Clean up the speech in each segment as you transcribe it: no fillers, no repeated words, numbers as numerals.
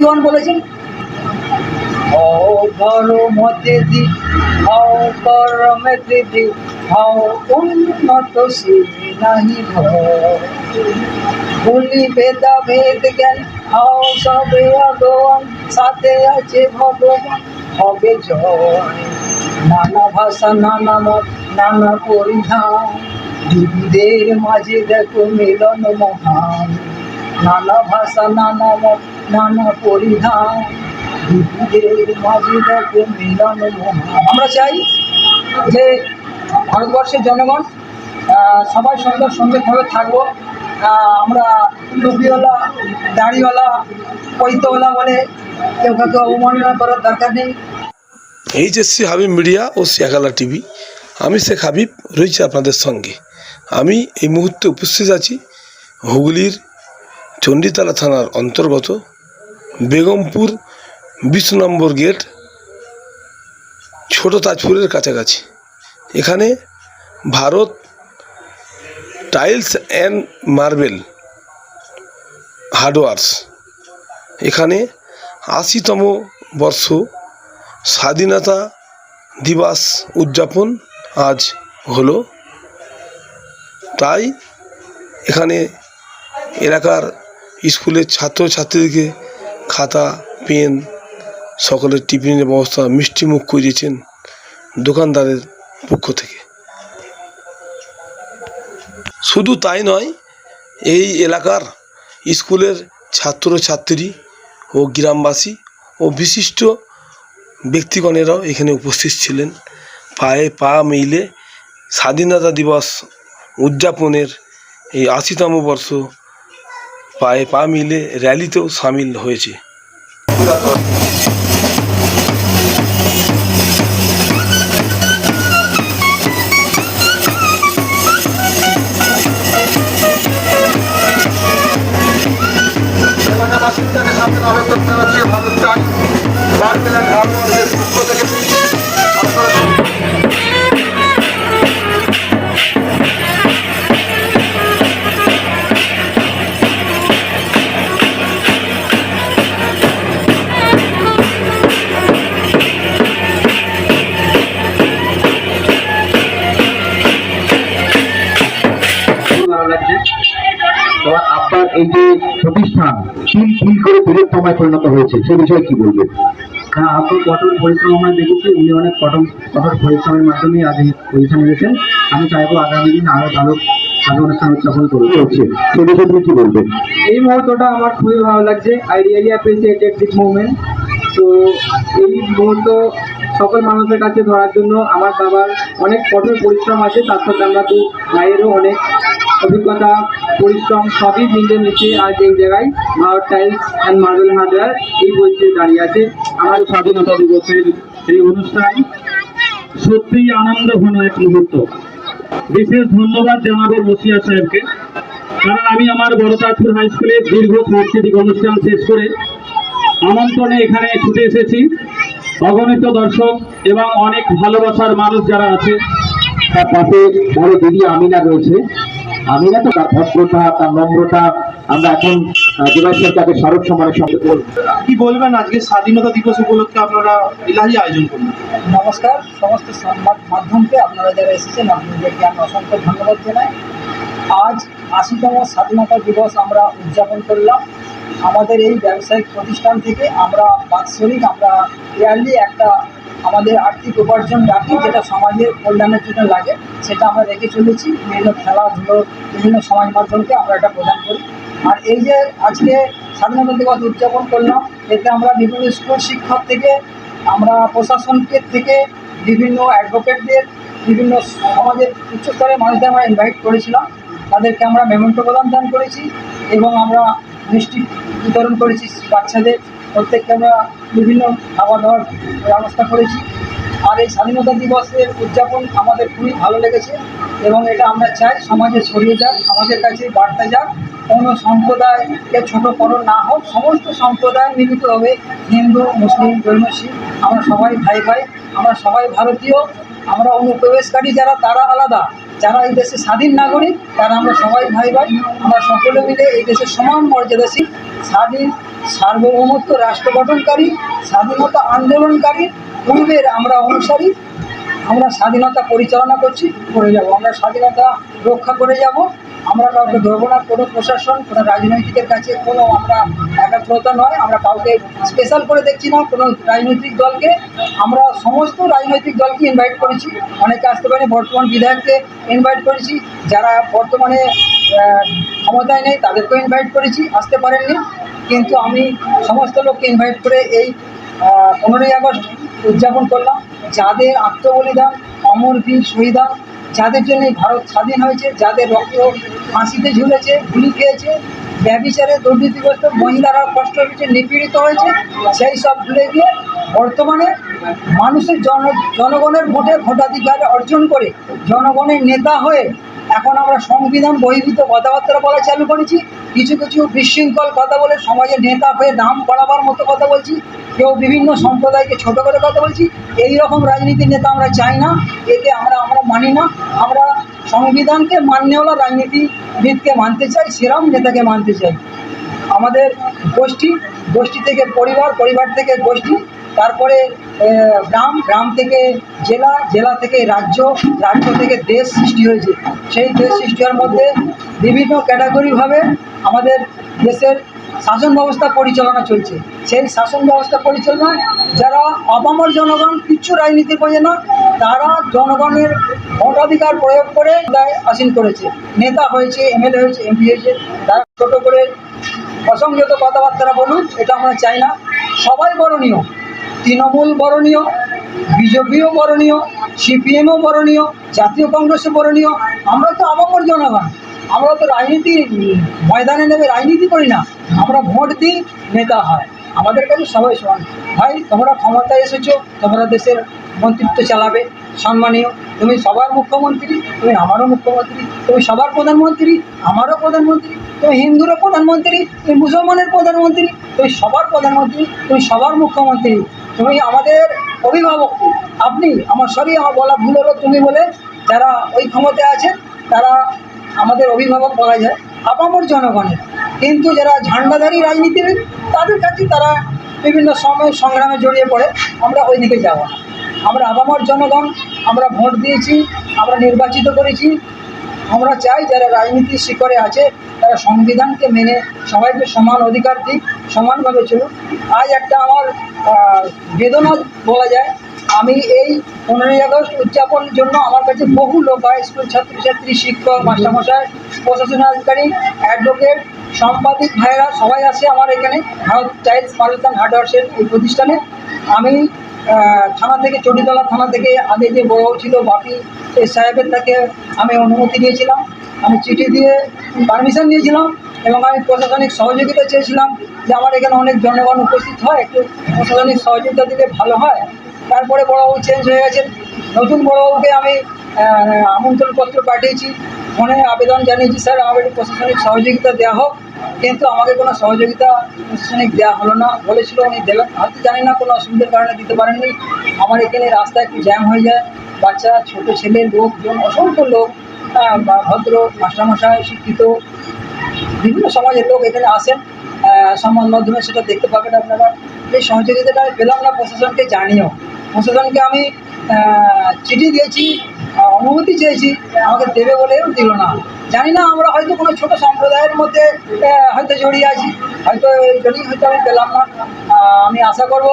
জীবন বলেছেন ধর্মতে দি হও কর্মেতে দি হও উন্নত সে নাহি ভুলি বেদা ভেদ জ্ঞান হও সবে ভগবান সাথে আছে ভগবান হবে জয় নানা ভাষা নানা মত নানা পরিধান বিবিধের মাঝে দেখো মিলন মহান নানা ভাষা নানা মত নানা পরিধান বিবিধের মাঝে দেখো মিলন মহান। আমরা চাই যে ভারতবর্ষের জনগণ সবাই সুন্দরভাবে থাকবো। আমরা টুপিওয়ালা দাড়িওয়ালা পৈতওয়ালা বলে কেউ কাউকে অবমাননা করার দরকার নেই। এইচএসসি হাবিব মিডিয়া ও শেখালা টিভি, আমি শেখ হাবিব রয়েছি আপনাদের সঙ্গে। আমি এই মুহূর্তে উপস্থিত আছি হুগলির চণ্ডীতলা থানার অন্তর্গত বেগমপুর 20 নম্বর গেট ছোট তাজপুরের কাছাকাছি। এখানে Bharat tiles and marble hardwares এখানে 80তম বর্ষ স্বাধীনতা দিবস উদযাপন আজ হলো। তাই এখানে এলাকার স্কুলের ছাত্রছাত্রীদেরকে খাতা পেন সকলের টিফিনের ব্যবস্থা মিষ্টি মুখ করিয়েছেন দোকানদারের পক্ষ থেকে। শুধু তাই নয়, এই এলাকার স্কুলের ছাত্রছাত্রী ও গ্রামবাসী ও বিশিষ্ট ব্যক্তিগণেরাও এখানে উপস্থিত ছিলেন। পায়ে পা মিলে স্বাধীনতা দিবস উদযাপনের এই 80তম বর্ষ পায়ে পা মিলে র্যালিতেও সামিল হয়েছে। তো আপনার এই যে প্রতিষ্ঠান তিল করে বৃহত্তমায় পরিণত হয়েছে সে বিষয়ে কি বলবেন? হ্যাঁ, আপনার কঠোর পরিশ্রম আমরা দেখেছি। উনি অনেক কঠোর পরিশ্রমের মাধ্যমে আজ এই পজিশনে গেছেন। আমি চাইবো আগামী দিন আরো ভালো অনুষ্ঠান উদযাপন করতে হচ্ছে। সে বিষয়ে তুমি কি বলবেন? এই মুহূর্তটা আমার খুবই ভালো লাগছে। I really appreciated this movement. তো এই মুহূর্ত সকল মানুষের কাছে ধরার জন্য আমার বাবার অনেক কঠোর পরিশ্রম আছে, তার সাথে আমরা তো মায়েরও অনেক অভিজ্ঞতা পরিশ্রম সবই মিলে মিশে আজ এই জায়গায় Bharat tiles and marble hardware এই পরিস্থিতি দাঁড়িয়ে আছে। আমার স্বাধীনতা দিবসের এই অনুষ্ঠান সত্যিই আনন্দঘন এক মুহূর্ত। বিশেষ ধন্যবাদ জানাবো মসিয়া সাহেবকে, কারণ আমি আমার বড় তাজপুর হাই স্কুলে দীর্ঘ সাংস্কৃতিক অনুষ্ঠান শেষ করে আমন্ত্রণে এখানে ছুটে এসেছি। অগণিত দর্শক এবং অনেক ভালোবাসার মানুষ যারা আছে, তার পাশে বড় দিদি আমিনা রয়েছে। আমিনা তো তার ভদ্রতা তার নম্রতা আমরা এখন দিবসের তাকে স্মারক সম্মানের সঙ্গে কি বলবেন আজকে স্বাধীনতা দিবস উপলক্ষে আপনারা ইলাহি আয়োজন করলেন? নমস্কার সমস্ত সংবাদ মাধ্যমকে, আপনারা যারা এসেছেন আপনাদেরকে আমি অসংখ্য ধন্যবাদ জানাই। আজ 80তম স্বাধীনতা দিবস আমরা উদযাপন করলাম। আমাদের এই ব্যবসায়িক প্রতিষ্ঠান থেকে আমরা বাৎসরিক আমরা ইয়ারলি একটা আমাদের আর্থিক উপার্জন রাখি, যেটা সমাজের কল্যাণের জন্য লাগে, সেটা আমরা রেখে চলেছি। বিভিন্ন খেলাধুলো বিভিন্ন সমাজ মাধ্যমকে আমরা এটা প্রদান করি। আর এই যে আজকে স্বাধীনতা দিবস উদযাপন করলাম, এতে আমরা বিভিন্ন স্কুল শিক্ষক থেকে আমরা প্রশাসনকে থেকে বিভিন্ন অ্যাডভোকেটদের বিভিন্ন সমাজের উচ্চস্তরের মানুষদের আমরা ইনভাইট করেছিলাম। তাদেরকে আমরা মেমেন্টো প্রদান করেছি এবং আমরা মিষ্টি বিতরণ করেছি বাচ্চাদের। প্রত্যেককে আমরা বিভিন্ন খাওয়া দাওয়ার ব্যবস্থা করেছি। আর এই স্বাধীনতা দিবসের উদযাপন আমাদের খুবই ভালো লেগেছে এবং এটা আমরা চাই সমাজে ছড়িয়ে যাক, সমাজের কাছে বার্তা যাক। কোনো সম্প্রদায়কে ছোট বড় না হোক, সমস্ত সম্প্রদায় মিলিত হবে, হিন্দু মুসলিম জৈন শিখ আমরা সবাই ভাই ভাই, আমরা সবাই ভারতীয়। আমরা অনুপ্রবেশকারী যারা তারা আলাদা, যারা এই দেশের স্বাধীন নাগরিক তারা আমরা সবাই ভাই ভাই, আমরা সকলে মিলে এই দেশের সমান মর্যাদাশীল স্বাধীন সার্বভৌমত্ব রাষ্ট্র গঠনকারী স্বাধীনতা আন্দোলনকারী পূর্বের আমরা অনুসারী। আমরা স্বাধীনতা পরিচালনা করছি, করে যাব, আমরা স্বাধীনতা রক্ষা করে যাব। আমরা কাউকে ধরবো না, কোনো প্রশাসন কোনো রাজনৈতিকের কাছে কোনো আমরা একাগ্রতা নয়, আমরা কাউকে স্পেশাল করে দেখছি না কোনো রাজনৈতিক দলকে। আমরা সমস্ত রাজনৈতিক দলকে ইনভাইট করেছি, অনেকে আসতে পারে, বর্তমান বিধায়ককে ইনভাইট করেছি, যারা বর্তমানে ক্ষমতায় নেই তাদেরকেও ইনভাইট করেছি, আসতে পারেননি। কিন্তু আমি সমস্ত লোককে ইনভাইট করে এই 15ই আগস্ট উদযাপন করলাম। যাদের আত্মবলিদান, অমর বীর শহীদান, যাদের জন্য ভারত স্বাধীন হয়েছে, যাদের রক্ত ফাঁসিতে ঝুলেছে, গুলি খেয়েছে, ব্যভিচারে দুর্নীতিগ্রস্ত মহিলারা কষ্ট হয়েছে, নিপীড়িত হয়েছে, সেই সব ভুলে গিয়ে বর্তমানে মানুষের জনগণের ভোটে ভোটাধিকার অর্জন করে জনগণের নেতা হয়ে এখন আমরা সংবিধান বহির্ভূত কথাবার্তা বলা চালু করেছি। কিছু কিছু বিশৃঙ্খল কথা বলে সমাজের নেতা হয়ে নাম বাড়াবার মতো কথা বলছি, কেউ বিভিন্ন সম্প্রদায়কে ছোট করে কথা বলছি। এই রকম রাজনীতির নেতা আমরা চাই না, এতে আমরা মানি না। আমরা সংবিধানকে মান্যওয়ালা রাজনীতিবিদকে মানতে চাই, সেরকম নেতাকে মানতে চাই। আমাদের গোষ্ঠী থেকে পরিবার, পরিবার থেকে গোষ্ঠী, তারপরে গ্রাম থেকে জেলা, জেলা থেকে রাজ্য, রাজ্য থেকে দেশ সৃষ্টি হয়েছে। সেই দেশ সৃষ্টি হওয়ার মধ্যে বিভিন্ন ক্যাটাগরিভাবে আমাদের দেশের শাসন ব্যবস্থা পরিচালনা চলছে। সেই শাসন ব্যবস্থা পরিচালনায় যারা অপামর জনগণ কিচ্ছু রাজনীতি বোঝে না, তারা জনগণের ভোটাধিকার প্রয়োগ করে আসীন করেছে, নেতা হয়েছে, এমএলএ হয়েছে, এমপি হয়েছে। তারা ছোটো করে অসংযত কথাবার্তা বলুন, এটা আমরা চাই না। সবাই বরণীয়, তৃণমূল বরণীয়, বিজেপিও বরণীয়, সিপিএমও বরণীয়, জাতীয় কংগ্রেসও বরণীয়। আমরা তো আপামর জনগণ, আমরা তো রাজনীতি ময়দানে নেমে রাজনীতি করি না, আমরা ভোট দিই, নেতা হয়। আমাদের কাছে সবাই সমান। ভাই, তোমরা ক্ষমতায় এসেছো, তোমরা দেশের মন্ত্রিত্ব চালাবে, সম্মানীয়। তুমি সবার মুখ্যমন্ত্রী, তুমি আমারও মুখ্যমন্ত্রী, তুমি সবার প্রধানমন্ত্রী, আমারও প্রধানমন্ত্রী, তুমি হিন্দুরও প্রধানমন্ত্রী, তুমি মুসলমানের প্রধানমন্ত্রী, তুমি সবার প্রধানমন্ত্রী, তুমি সবার মুখ্যমন্ত্রী, তুমি আমাদের অভিভাবক। আপনি আমার আমার বলা ভুল হলো, তুমি বলে যারা ওই ক্ষমতায় আছেন তারা আমাদের অভিভাবক বলা যায় আপামর জনগণের। কিন্তু যারা ঝান্ডাধারী রাজনীতিবিদ তাদের কাছে তারা বিভিন্ন সময় সংগ্রামে জড়িয়ে পড়ে, আমরা ওই দিকে যাব না। আমরা আপামর জনগণ, আমরা ভোট দিয়েছি, আমরা নির্বাচিত করেছি। আমরা চাই যারা রাজনীতির শিখরে আছে তারা সংবিধানকে মেনে সবাইকে সমান অধিকার দিক, সমানভাবে চলুক। আজ একটা আমার বেদনা বলা যায়, আমি এই 15ই আগস্ট উদযাপনের জন্য আমার কাছে বহু লোক হয়, স্কুল ছাত্রছাত্রী, শিক্ষক, মাস্টারমশাই, প্রশাসন আধিকারিক, অ্যাডভোকেট, সাংবাদিক ভাইয়েরা সবাই আসে আমার এখানে ভারত টাইলস মার্বেল হার্ডওয়ার্সের এই প্রতিষ্ঠানে। আমি থানা থেকে, চণ্ডীতলা থানা থেকে আগে যে বড় ছিল বাপি সাহেবের থেকে আমি অনুমতি নিয়েছিলাম, আমি চিঠি দিয়ে পারমিশন নিয়েছিলাম এবং আমি প্রশাসনিক সহযোগিতা চেয়েছিলাম যে আমার এখানে অনেক জনগণ উপস্থিত হয়, একটু প্রশাসনিক সহযোগিতা দিলে ভালো হয়। তারপরে বড়বাবু চেঞ্জ হয়ে গেছেন, নতুন বড়বাবুকে আমি আমন্ত্রণপত্র পাঠিয়েছি, ফোনে আবেদন জানিয়েছি, স্যার আমাকে একটু প্রশাসনিক সহযোগিতা দেওয়া হোক, কিন্তু আমাকে কোনো সহযোগিতা প্রশাসনিক দেওয়া হলো না। বলেছিল উনি দেবেন, হয়তো জানি না কোনো অসুবিধার কারণে দিতে পারেননি। আমার এখানে রাস্তা একটু জ্যাম হয়ে যায়, বাচ্চা, ছোটো ছেলে, লোকজন, অসংখ্য লোক, ভদ্র, মাস্টারমশাই, শিক্ষিত, বিভিন্ন সমাজের লোক এখানে আসেন, সংবাদ মাধ্যমে সেটা দেখতে পাবেন আপনারা। এই সহযোগিতাটা আমি পেলাম না, প্রশাসনকে জানিও। প্রশাসনকে আমি চিঠি দিয়েছি, অনুমতি চেয়েছি, আমাকে দেবে বলেও দিল না। জানি না, আমরা হয়তো কোনো ছোটো সম্প্রদায়ের মধ্যে হয়তো জড়িয়ে আছি, হয়তো এই জন্যই হয়তো আমি পেলাম না। আমি আশা করব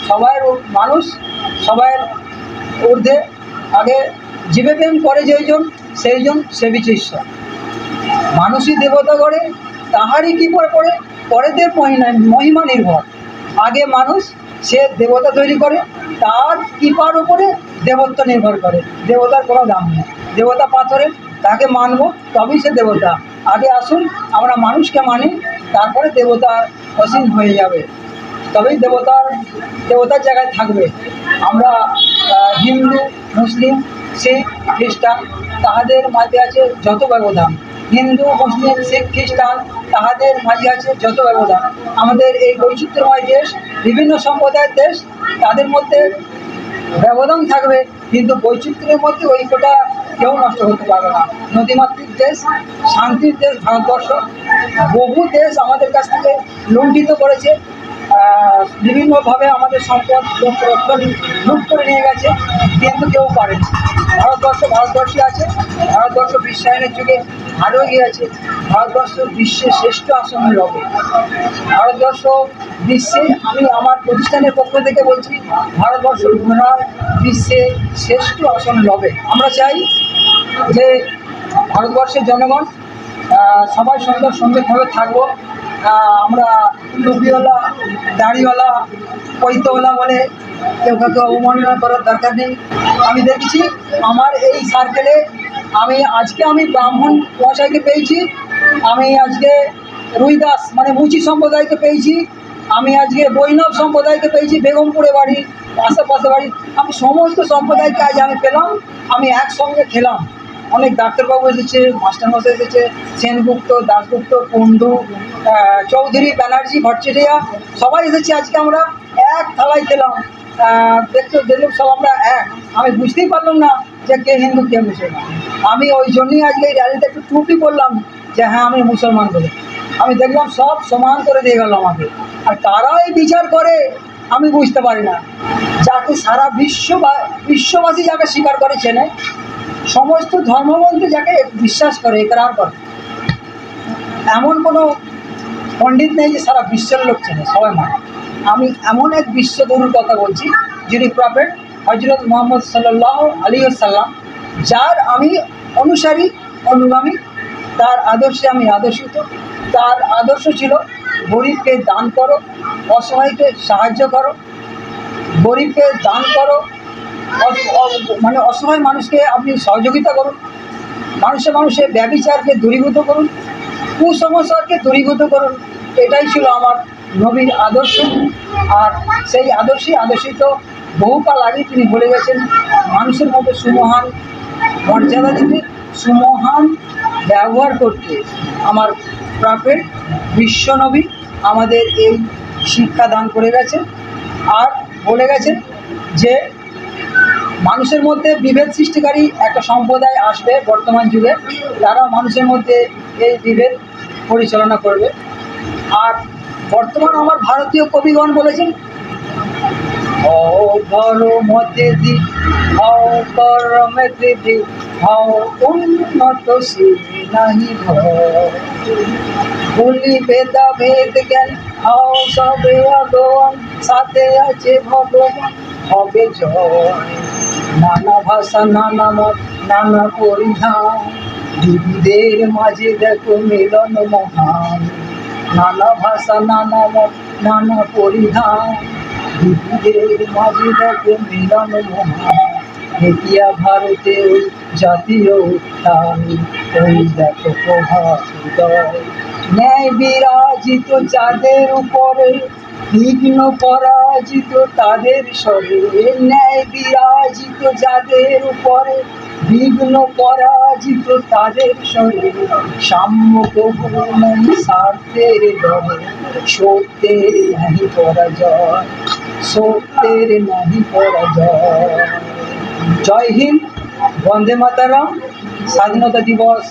সবাই মানুষ, সবাই ঊর্ধ্বে, আগে জীবে প্রেম করে যেইজন সেইজন সেবিছে ঈশ্বর। মানুষই দেবতা গড়ে, তাহারই কি পরে পরেদের মহিমা নির্ভর। আগে মানুষ সে দেবতা তৈরি করে, তার কৃপার উপরে দেবত্ব নির্ভর করে। দেবতার কোনো দাম নেই, দেবতা পাথরের, তাকে মানব তবেই সে দেবতা। আগে আসুন আমরা মানুষকে মানি, তারপরে দেবতা অসীম হয়ে যাবে, তবেই দেবতার জায়গায় থাকবে। আমরা হিন্দু, মুসলিম, শিখ, খ্রিস্টান তাহাদের মাঝে আছে যত ব্যবধান, হিন্দু, মুসলিম, শিখ, খ্রিস্টান তাহাদের মাঝে আছে যত ব্যবধান। আমাদের এই বৈচিত্র্যময় দেশ, বিভিন্ন সম্প্রদায়ের দেশ, তাদের মধ্যে ব্যবধান থাকবে, কিন্তু বৈচিত্র্যের মধ্যে ঐক্যটা কেউ নষ্ট করতে পারবে না। নদীমাতৃক দেশ, শান্তির দেশ ভারতবর্ষ। বহু দেশ আমাদের কাছ থেকে লুণ্ঠিত করেছে, বিভিন্নভাবে আমাদের সম্পদ লুট করে নিয়ে গেছে, কিন্তু কেউ পারেনি। ভারতবর্ষই আছে। ভারতবর্ষ বিশ্বায়নের যুগে আরও এগিয়ে আছে। ভারতবর্ষ বিশ্বের শ্রেষ্ঠ আসনে লবে। ভারতবর্ষ বিশ্বে, আমি আমার প্রতিষ্ঠানের পক্ষ থেকে বলছি, ভারতবর্ষ পুনরায় বিশ্বে শ্রেষ্ঠ আসন লবে। আমরা চাই যে ভারতবর্ষের জনগণ সবাই সুন্দরভাবে থাকবো। আমরা টুপিওয়ালা, দাড়িওয়ালা, পৈতওয়ালা বলে কেউ কাউকে অবমাননা করার দরকার নেই। আমি দেখেছি আমার এই সার্কেলে, আমি ব্রাহ্মণ মহাশয়কে পেয়েছি, আমি আজকে রুইদাস মানে মুচি সম্প্রদায়কে পেয়েছি, আমি আজকে বৈষ্ণব সম্প্রদায়কে পেয়েছি, বেগমপুরে বাড়ি, আশেপাশে বাড়ি, আমি সমস্ত সম্প্রদায়কে আজ আমি পেলাম, আমি একসঙ্গে খেলাম। অনেক ডাক্তারবাবু এসেছে, মাস্টারমশাই এসেছে, সেনগুপ্ত, দাশগুপ্ত, কুণ্ডু, চৌধুরী, ব্যানার্জি, ভট্টাচার্য, সবাই এসেছে। আজকে আমরা এক থালায় খেলাম, দেখলাম সব আমরা এক। আমি বুঝতেই পারলাম না যে কে হিন্দু কে মুসলমান। আমি ওই জন্যই আজকে এই র্যালিতে একটু টুপি করলাম যে হ্যাঁ আমি মুসলমান বলে। আমি দেখলাম সব সমান করে দিয়ে গেল আমাকে। আর তারাই বিচার করে আমি বুঝতে পারি না। যাকে সারা বিশ্ববাসী যাকে স্বীকার করে, চেনে, সমস্ত ধর্মগ্রন্থে যাকে বিশ্বাস করে, একরার করে, এমন কোনো পণ্ডিত নেই যে সারা বিশ্বের লোক চেনে, সবাই মানে। আমি এমন এক বিশ্বগুরুর কথা বলছি, যিনি প্রফেট হযরত মুহাম্মদ সাল্লাল্লাহু আলাইহি ওয়াসাল্লাম, যার আমি অনুসারী, অনুগামী, তার আদর্শে আমি আদর্শিত। তার আদর্শ ছিল গরিবকে দান করো, অসহায়কে সাহায্য করো, গরিবকে দান করো, মানে অসহায় মানুষকে আপনি সহযোগিতা করুন, মানুষে ব্যভিচারকে দূরীভূত করুন, কুসংস্কারকে দূরীভূত করুন। এটাই ছিল আমার নবীর আদর্শ। আর সেই আদর্শিত বহুকাল আগে তিনি বলে গেছেন মানুষের মধ্যে সুমহান মর্যাদা দিতে, সুমহান ব্যবহার করতে। আমার প্রফেট বিশ্বনবী আমাদের এই শিক্ষা দান করে গেছেন। আর বলে গেছেন যে মানুষের মধ্যে বিভেদ সৃষ্টিকারী একটা সম্প্রদায় আসবে বর্তমান যুগে, তারা মানুষের মধ্যে এই বিভেদ পরিচালনা করবে। আর বর্তমান আমার ভারতীয় কবিগণ বলেছেন, মতে দি হও কর্মেতে দি হও উন্নতশীল নাহি বলি বেদা ভেদ জ্ঞান হও সবে আগন সাথে আছে ভগবান হবে জয়। নানা ভাষা, নানা মত, নানা পরিধান, বিবিধের মাঝে দেখো মিলন মহান। নানা ভাষা, নানা মত, নানা পরিধান, বিবিধের মাঝে দেখো মিলন মহান। দেখিয়া ভারতে ওই জাতীয় উত্থান, ওই দেখো প্রভাত উদয়। ন্যায় বিরাজিত যাদের উপরে, বিঘ্ন পরাজিত তাদের স্বরে। ন্যায় বিরাজিত যাদের উপরে, বিঘ্ন পরাজিত তাদের স্বরে। সাম্য প্রভু নাই স্বার্থের দলে, সত্যের নাহি পরাজয়, সত্যের নাহি পরাজয়। জয় হিন্দ, বন্দে মাতরম। স্বাধীনতা দিবস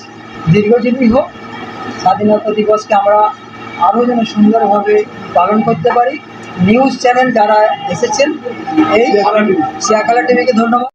দীর্ঘজীবী হোক। স্বাধীনতা দিবসকে আমরা আরও যেন সুন্দরভাবে পালন করতে পারি। নিউজ চ্যানেল যারা এসেছেন, এই শেয়াখালা টিভিকে ধন্যবাদ।